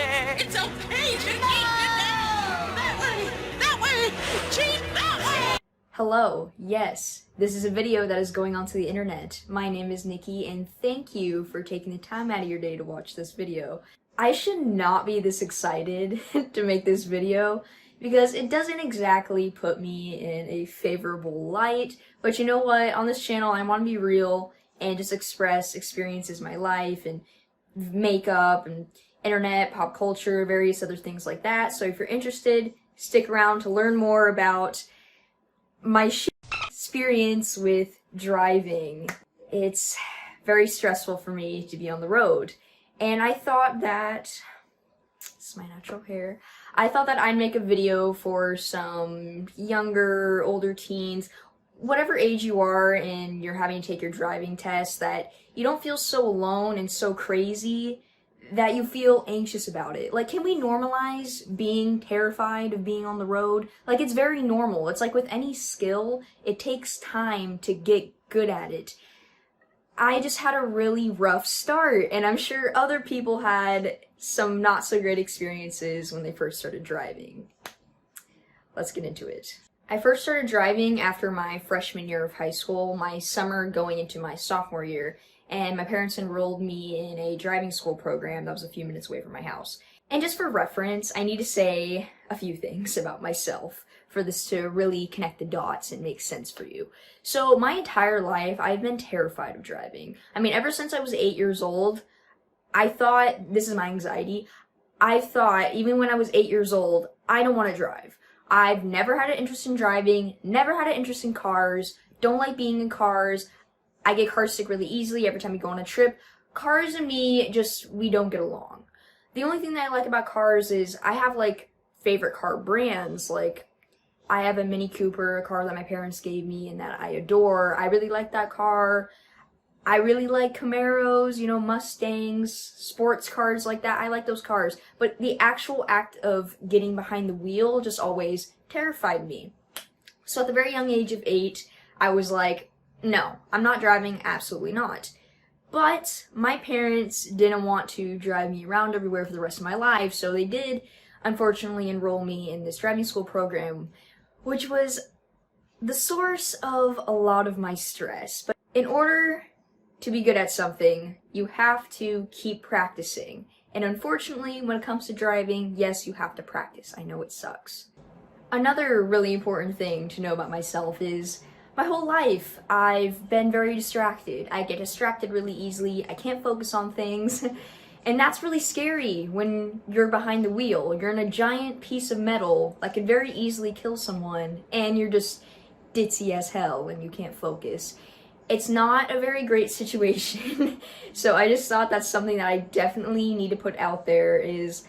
It's okay to cheat that way. That way. Cheat that way. Hello, yes, this is a video that is going onto the internet. My name is Nikki, and thank you for taking the time out of your day to watch this video. I should not be this excited to make this video because it doesn't exactly put me in a favorable light, but you know what, on this channel I want to be real and just express experiences in my life and makeup and internet, pop culture, various other things like that. So if you're interested, stick around to learn more about my experience with driving. It's very stressful for me to be on the road. And I thought that, this is my natural hair, I thought that I'd make a video for some younger, older teens, whatever age you are and you're having to take your driving test, that you don't feel so alone and so crazy that you feel anxious about it. Like, can we normalize being terrified of being on the road? Like, it's very normal. It's like with any skill, it takes time to get good at it. I just had a really rough start, and I'm sure other people had some not so great experiences when they first started driving. Let's get into it. I first started driving after my freshman year of high school, my summer going into my sophomore year, and my parents enrolled me in a driving school program that was a few minutes away from my house. And just for reference, I need to say a few things about myself for this to really connect the dots and make sense for you. So my entire life, I've been terrified of driving. I mean, ever since I was 8 years old, I thought, this is my anxiety, I thought, even when I was 8 years old, I don't want to drive. I've never had an interest in driving, never had an interest in cars, don't like being in cars. I get car sick really easily every time we go on a trip. Cars and me, we don't get along. The only thing that I like about cars is I have, like, favorite car brands. Like, I have a Mini Cooper, a car that my parents gave me and that I adore. I really like that car. I really like Camaros, you know, Mustangs, sports cars like that. I like those cars. But the actual act of getting behind the wheel just always terrified me. So at the very young age of 8, I was like, no, I'm not driving, absolutely not. But my parents didn't want to drive me around everywhere for the rest of my life, so they did, unfortunately, enroll me in this driving school program, which was the source of a lot of my stress. But in order to be good at something, you have to keep practicing. And unfortunately, when it comes to driving, yes, you have to practice. I know it sucks. Another really important thing to know about myself is my whole life, I've been very distracted. I get distracted really easily. I can't focus on things. And that's really scary when you're behind the wheel. You're in a giant piece of metal that could very easily kill someone, and you're just ditzy as hell when you can't focus. It's not a very great situation. So I just thought that's something that I definitely need to put out there is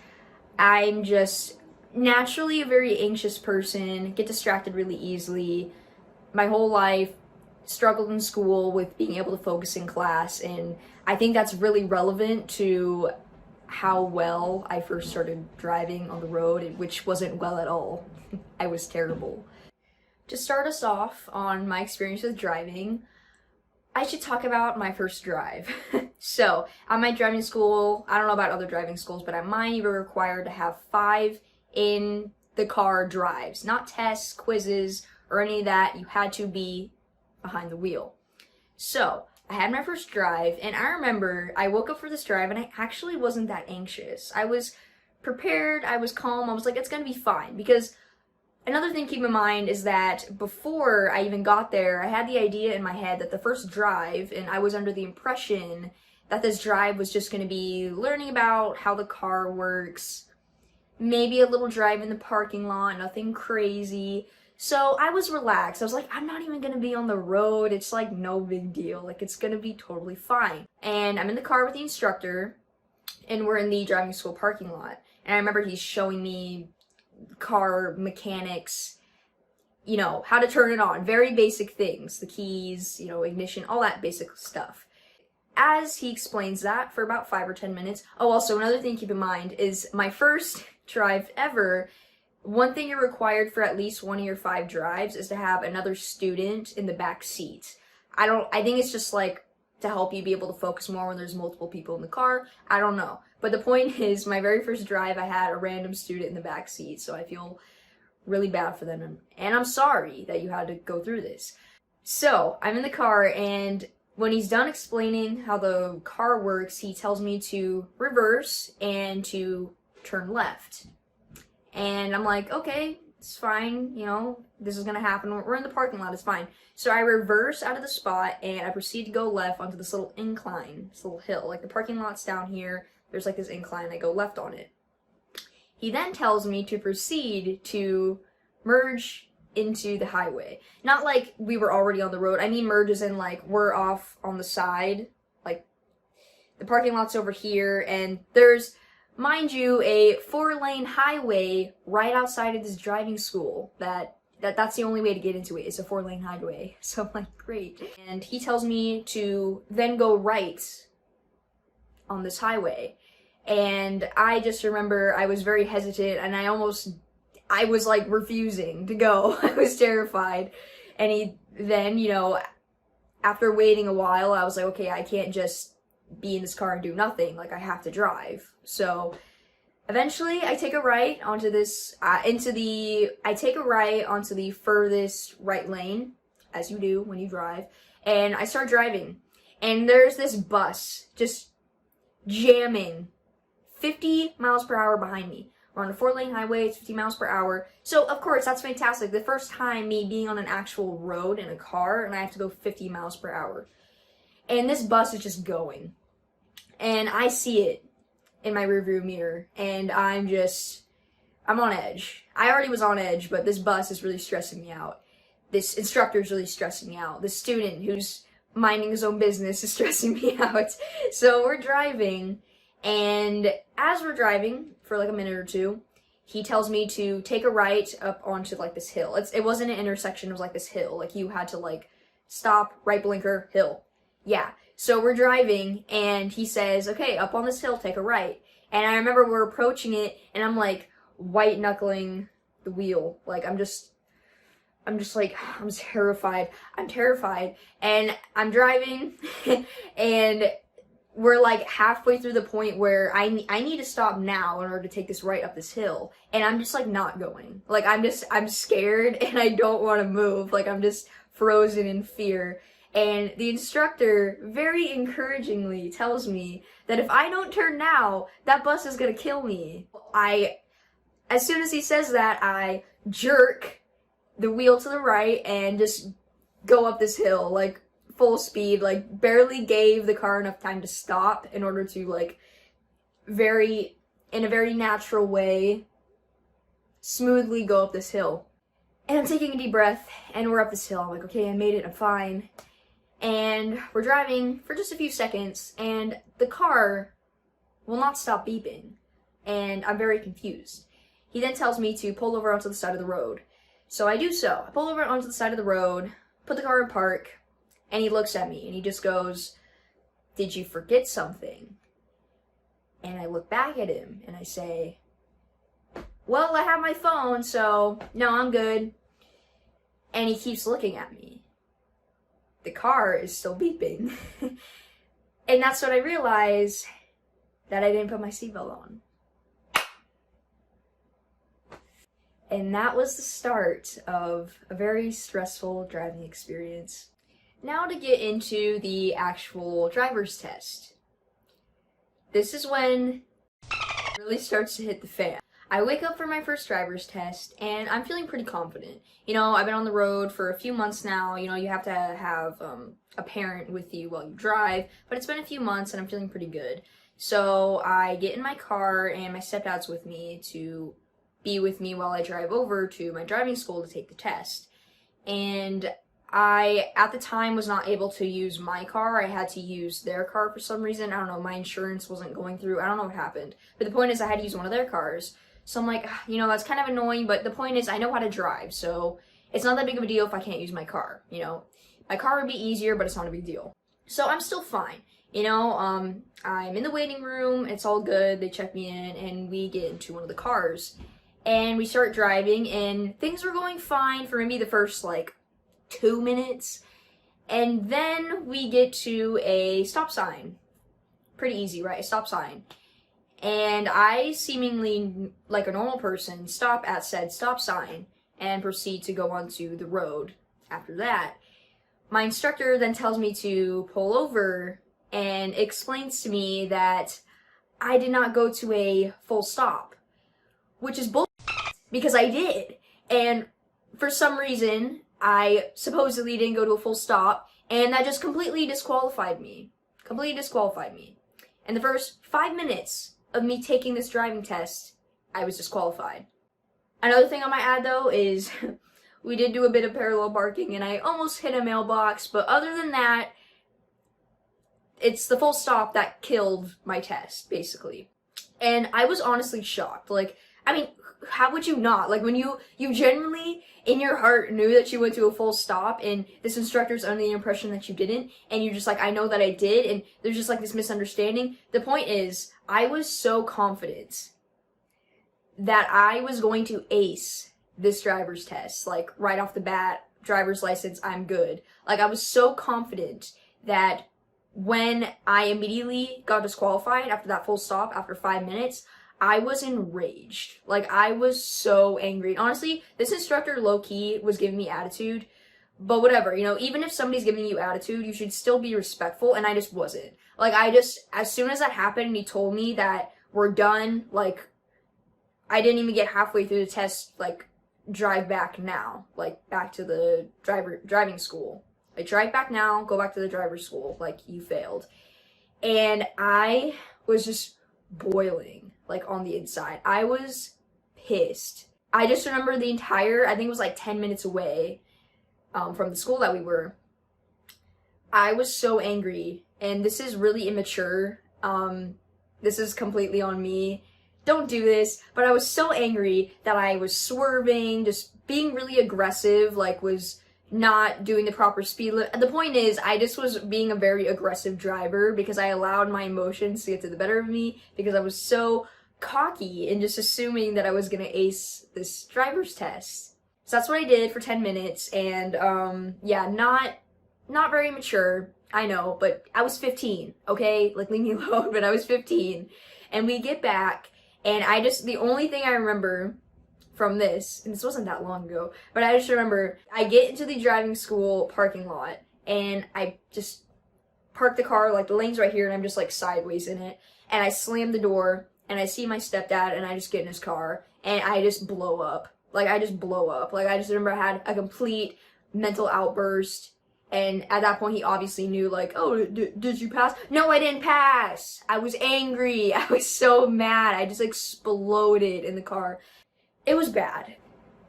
I'm just naturally a very anxious person, get distracted really easily. My whole life, struggled in school with being able to focus in class, and I think that's really relevant to how well I first started driving on the road, which wasn't well at all. I was terrible. To start us off on my experience with driving, I should talk about my first drive. So, at my driving school, I don't know about other driving schools, but at mine you were required to have 5 in the car drives, not tests, quizzes, or any of that. You had to be behind the wheel. So, I had my first drive, and I remember I woke up for this drive, and I actually wasn't that anxious. I was prepared, I was calm, I was like, it's gonna be fine. Because another thing to keep in mind is that before I even got there, I had the idea in my head that the first drive, and I was under the impression that this drive was just gonna be learning about how the car works, maybe a little drive in the parking lot, nothing crazy. So I was relaxed. I was like, I'm not even gonna be on the road. It's like no big deal. Like, it's gonna be totally fine. And I'm in the car with the instructor, and we're in the driving school parking lot. And I remember he's showing me car mechanics, you know, how to turn it on. Very basic things. The keys, you know, ignition, all that basic stuff. As he explains that for about 5 or 10 minutes. Oh, also, another thing to keep in mind is my first drive ever, one thing you're required for at least one of your 5 drives is to have another student in the back seat. I think it's just like to help you be able to focus more when there's multiple people in the car. I don't know. But the point is, my very first drive, I had a random student in the back seat, so I feel really bad for them, and I'm sorry that you had to go through this. So, I'm in the car, and when he's done explaining how the car works, he tells me to reverse and to turn left. And I'm like, okay, it's fine, you know, this is gonna happen. We're in the parking lot, it's fine. So I reverse out of the spot, and I proceed to go left onto this little incline, this little hill. Like, the parking lot's down here, there's like this incline, I go left on it. He then tells me to proceed to merge into the highway. Not like we were already on the road. I mean merge as in like we're off on the side. Like the parking lot's over here and there's, mind you, a 4-lane highway right outside of this driving school that's the only way to get into it. It's a 4-lane highway. So I'm like, great. And he tells me to then go right on this highway. And I just remember I was very hesitant and I was like refusing to go. I was terrified. And he then, you know, after waiting a while, I was like, okay, I can't just be in this car and do nothing. Like, I have to drive. So eventually I take a right onto this, I take a right onto the furthest right lane, as you do when you drive. And I start driving. And there's this bus just jamming 50 miles per hour behind me. We're on a 4-lane highway, it's 50 miles per hour. So, of course, that's fantastic. The first time me being on an actual road in a car, and I have to go 50 miles per hour. And this bus is just going. And I see it in my rearview mirror, and I'm on edge. I already was on edge, but this bus is really stressing me out. This instructor is really stressing me out. This student who's minding his own business is stressing me out. So we're driving, and as we're driving for like a minute or two, he tells me to take a right up onto like this hill. It wasn't an intersection, it was like this hill. Like you had to like stop, right blinker, hill. Yeah. So we're driving and he says, okay, up on this hill, take a right. And I remember we're approaching it and I'm like white knuckling the wheel. Like I'm terrified. I'm terrified. And I'm driving and we're like halfway through the point where I need to stop now in order to take this right up this hill. And I'm just like not going. Like I'm scared and I don't want to move. Like I'm just frozen in fear. And the instructor very encouragingly tells me that if I don't turn now, that bus is gonna kill me. As soon as he says that, I jerk the wheel to the right and just go up this hill, like full speed, like barely gave the car enough time to stop in order to like in a very natural way, smoothly go up this hill. And I'm taking a deep breath and we're up this hill. I'm like, okay, I made it, I'm fine. And we're driving for just a few seconds and the car will not stop beeping. And I'm very confused. He then tells me to pull over onto the side of the road. So I do so. I pull over onto the side of the road, put the car in park, and he looks at me and he just goes, "Did you forget something?" And I look back at him and I say, "Well, I have my phone, so no, I'm good." And he keeps looking at me. The car is still beeping. And that's when I realize that I didn't put my seatbelt on. And that was the start of a very stressful driving experience. Now to get into the actual driver's test. This is when it really starts to hit the fan. I wake up for my first driver's test and I'm feeling pretty confident. You know, I've been on the road for a few months now. You know, you have to have a parent with you while you drive, but it's been a few months and I'm feeling pretty good. So I get in my car and my stepdad's with me to be with me while I drive over to my driving school to take the test. And I, at the time, was not able to use my car. I had to use their car for some reason. I don't know, my insurance wasn't going through. I don't know what happened. But the point is I had to use one of their cars. So I'm like, you know, that's kind of annoying, but the point is I know how to drive, so it's not that big of a deal if I can't use my car, you know. My car would be easier, but it's not a big deal. So I'm still fine, you know. I'm in the waiting room, it's all good, they check me in, and we get into one of the cars. And we start driving, and things were going fine for maybe the first, like, 2 minutes. And then we get to a stop sign. Pretty easy, right? A stop sign. And I, seemingly like a normal person, stop at said stop sign and proceed to go onto the road after that. My instructor then tells me to pull over and explains to me that I did not go to a full stop, which is bull, because I did. And for some reason, I supposedly didn't go to a full stop, and that just completely disqualified me. In the first 5 minutes of me taking this driving test, I was disqualified. Another thing I might add though is we did do a bit of parallel parking and I almost hit a mailbox, but other than that, it's the full stop that killed my test, basically. And I was honestly shocked. Like, I mean, how would you not? Like, when you genuinely, in your heart, knew that you went to a full stop, and this instructor's under the impression that you didn't, and you're just like, I know that I did, and there's just like this misunderstanding. The point is, I was so confident that I was going to ace this driver's test. Like, right off the bat, driver's license, I'm good. Like, I was so confident that when I immediately got disqualified after that full stop, after 5 minutes, I was enraged. Like, I was so angry. Honestly, this instructor low-key was giving me attitude, but whatever, you know, even if somebody's giving you attitude, you should still be respectful, and I just wasn't. Like, as soon as that happened and he told me that we're done, like, I didn't even get halfway through the test, like, drive back now. Like, back to the driving school. Like, drive back now, go back to the driver's school. Like, you failed. And I was just boiling, like, on the inside. I was pissed. I just remember the entire, I think it was like 10 minutes away from the school that we were. I was so angry, and this is really immature. This is completely on me. Don't do this, but I was so angry that I was swerving, just being really aggressive, like, was not doing the proper speed limit. The point is, I just was being a very aggressive driver because I allowed my emotions to get to the better of me because I was so cocky and just assuming that I was gonna ace this driver's test. So that's what I did for 10 minutes, and yeah, not very mature, I know, but I was 15, okay? Like, leave me alone, but I was 15. And we get back, and the only thing I remember from this, and this wasn't that long ago, but I just remember I get into the driving school parking lot, and I just park the car, like, the lane's right here, and I'm just, like, sideways in it, and I slam the door, and I see my stepdad, and I just get in his car, and I just blow up. Like, I just blow up. Like, I just remember I had a complete mental outburst, and at that point, he obviously knew, like, oh, did you pass? No, I didn't pass. I was angry. I was so mad. I just exploded in the car. It was bad.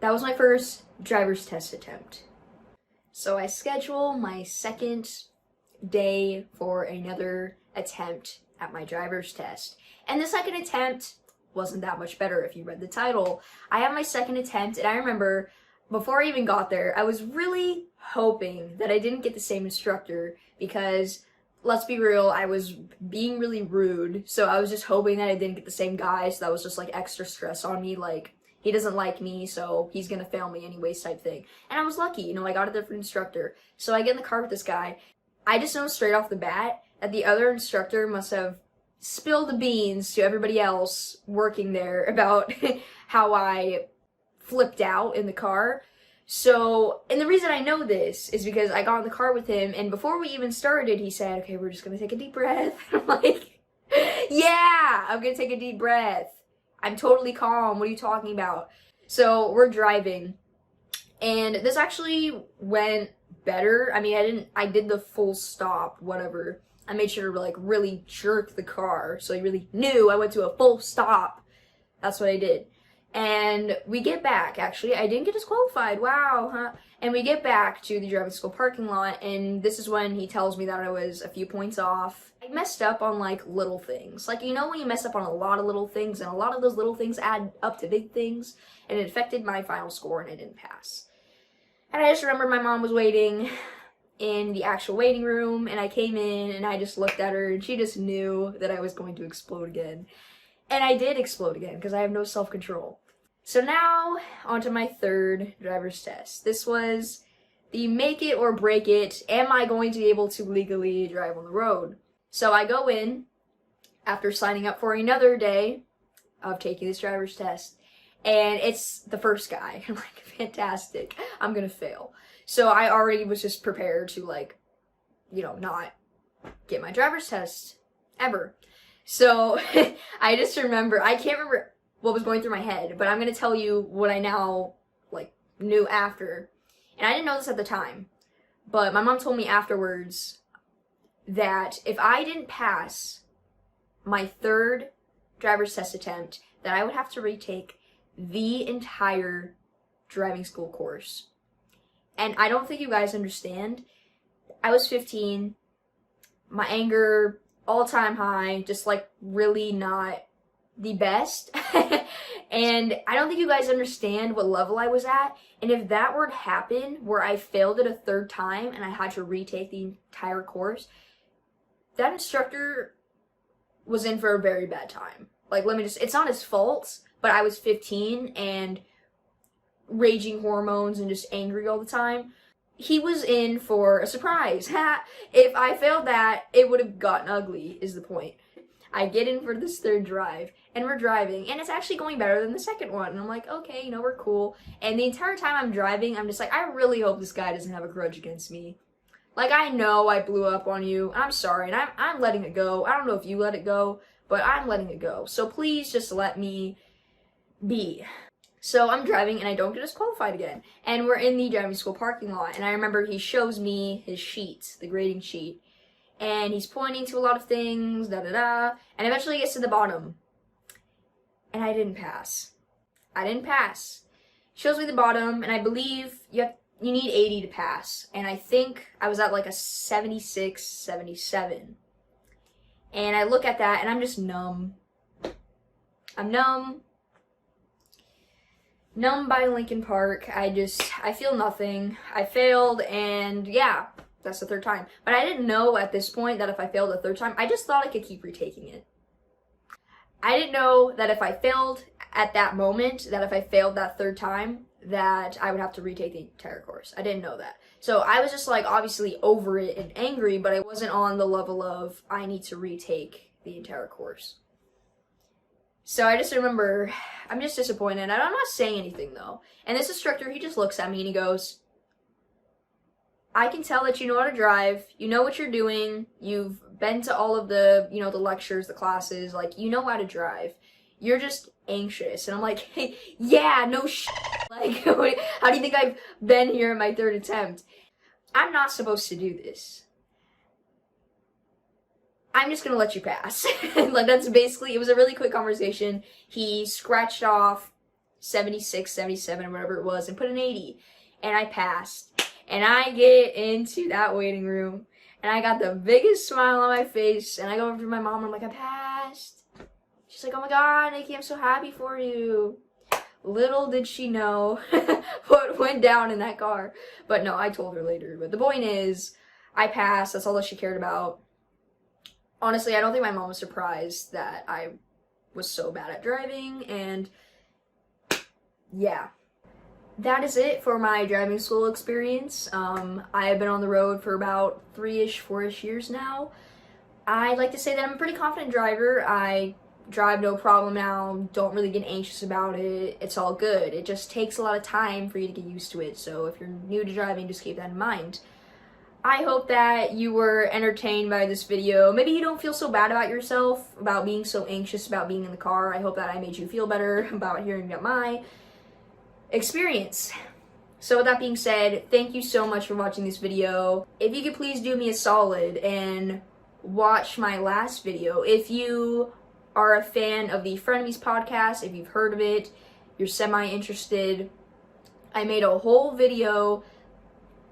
That was my first driver's test attempt. So I schedule my second day for another attempt at my driver's test. And the second attempt wasn't that much better if you read the title. I have my second attempt, and I remember before I even got there, I was really hoping that I didn't get the same instructor because, let's be real, I was being really rude. So I was just hoping that I didn't get the same guy, so that was just like extra stress on me, like, he doesn't like me, so he's gonna fail me anyways type thing. And I was lucky, you know, I got a different instructor. So I get in the car with this guy. I just know straight off the bat that the other instructor must have spilled the beans to everybody else working there about how I flipped out in the car. So, and the reason I know this is because I got in the car with him, and before we even started, he said, okay, we're just gonna take a deep breath. I'm like, yeah, I'm gonna take a deep breath. I'm totally calm. What are you talking about? So we're driving, and this actually went better. I mean, I did the full stop, whatever. I made sure to, like, really jerk the car, so he really knew I went to a full stop. That's what I did. And we get back, actually. I didn't get disqualified. Wow, huh? And we get back to the driving school parking lot, and this is when he tells me that I was a few points off. I messed up on, like, little things. Like, you know when you mess up on a lot of little things, and a lot of those little things add up to big things? And it affected my final score, and I didn't pass. And I just remember my mom was waiting in the actual waiting room, and I came in, and I just looked at her, and she just knew that I was going to explode again. And I did explode again, because I have no self-control. So now, onto my third driver's test. This was the make it or break it. Am I going to be able to legally drive on the road? So I go in after signing up for another day of taking this driver's test, and it's the first guy. I'm like, fantastic, I'm gonna fail. So I already was just prepared to, like, you know, not get my driver's test ever. So I just remember, I can't remember what was going through my head, but I'm gonna tell you what I now, like, knew after. And I didn't know this at the time, but my mom told me afterwards that if I didn't pass my third driver's test attempt, that I would have to retake the entire driving school course. And I don't think you guys understand. I was 15, my anger all-time high, just like really not the best. And I don't think you guys understand what level I was at. And if that were to happen, where I failed it a third time and I had to retake the entire course, that instructor was in for a very bad time. Like, it's not his fault, but I was 15 and raging hormones and just angry all the time. He was in for a surprise. If I failed that, it would have gotten ugly, is the point. I get in for this third drive, and we're driving, and it's actually going better than the second one. And I'm like, okay, you know, we're cool. And the entire time I'm driving, I'm just like, I really hope this guy doesn't have a grudge against me. Like, I know I blew up on you. I'm sorry, and I'm letting it go. I don't know if you let it go, but I'm letting it go. So please just let me be. So I'm driving, and I don't get disqualified again. And we're in the driving school parking lot, and I remember he shows me his sheet, the grading sheet. And he's pointing to a lot of things, and eventually he gets to the bottom. And I didn't pass. Shows me the bottom, and I believe you need 80 to pass. And I think I was at like a 76, 77. And I look at that, and I'm just numb. I'm numb. Numb by Lincoln Park. I feel nothing. I failed, and yeah. That's the third time. But I didn't know at this point that if I failed a third time, I just thought I could keep retaking it. I didn't know that if I failed at that moment, that if I failed that third time, that I would have to retake the entire course. I didn't know that. So I was just, like, obviously over it and angry, but I wasn't on the level of I need to retake the entire course. So I just remember, I'm just disappointed. And I'm not saying anything, though. And this instructor, he just looks at me and he goes, I can tell that you know how to drive, you know what you're doing, you've been to all of the, you know, the lectures, the classes, like, you know how to drive. You're just anxious. And I'm like, hey, yeah, no shit. Like, how do you think I've been here in my third attempt? I'm not supposed to do this. I'm just gonna let you pass. Like, that's basically, it was a really quick conversation. He scratched off 76, 77, whatever it was, and put an 80. And I passed. And I get into that waiting room, and I got the biggest smile on my face, and I go over to my mom, and I'm like, I passed. She's like, oh my god, Nikki, I'm so happy for you. Little did she know what went down in that car. But no, I told her later. But the point is, I passed. That's all that she cared about. Honestly, I don't think my mom was surprised that I was so bad at driving, and yeah. That is it for my driving school experience. I have been on the road for about 3-ish, 4-ish years now. I'd like to say that I'm a pretty confident driver. I drive no problem now, don't really get anxious about it. It's all good. It just takes a lot of time for you to get used to it. So if you're new to driving, just keep that in mind. I hope that you were entertained by this video. Maybe you don't feel so bad about yourself, about being so anxious about being in the car. I hope that I made you feel better about hearing about my experience. So with that being said, thank you so much for watching this video. If you could please do me a solid and watch my last video. If you are a fan of the Frenemies podcast, if you've heard of it, you're semi-interested, I made a whole video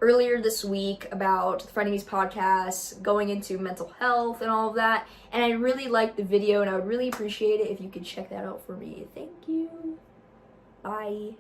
earlier this week about the Frenemies podcast, going into mental health and all of that, and I really liked the video, and I would really appreciate it if you could check that out for me. Thank you. Bye.